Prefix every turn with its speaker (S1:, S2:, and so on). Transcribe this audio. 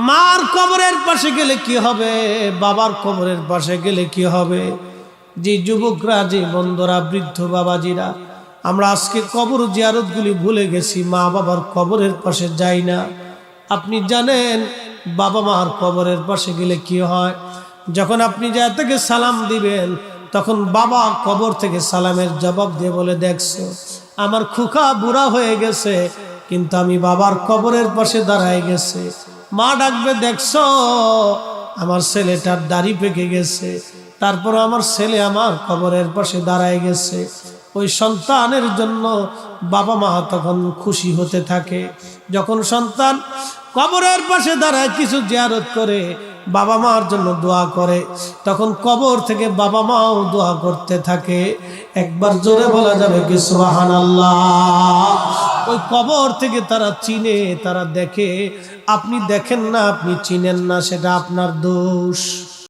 S1: মার কবরের পাশে গেলে কি হবে, বাবার কবরের পাশে গেলে কি হবে। যে যুবকরা, যে বন্ধুরা, বৃদ্ধ বাবাজিরা, আমরা আজকে কবর জিয়ারতগুলি ভুলে গেছি, মা বাবার কবরের পাশে যাই না। আপনি জানেন বাবা মার কবরের পাশে গেলে কি হয়? যখন আপনি যা থেকে সালাম দিবেন, তখন বাবা কবর থেকে সালামের জবাব দিয়ে বলে, দেখছো আমার খুকা বুড়া হয়ে গেছে, কিন্তু আমি বাবার কবরের পাশে দাঁড়ায় গেছে। মা ডাকবে, দেখছো আমার ছেলেটার দাড়ি পেকে গেছে, তারপর আমার ছেলে আমার কবরের পাশে দাঁড়ায় গেছে। ওই সন্তানের জন্য বাবা মা তখন খুশি হতে থাকে। যখন সন্তান কবরের পাশে দাঁড়ায় কিছু জিয়ারত করে, বাবা মার জন্য দোয়া করে, তখন কবর থেকে বাবা মাও দোয়া করতে থাকে। একবার জোরে বলা যাবে কি সুবহানাল্লাহ। ওই কবর থেকে তারা চিনে, তারা দেখে। আপনি দেখেন না, আপনি চিনেন না, সেটা আপনার দোষ।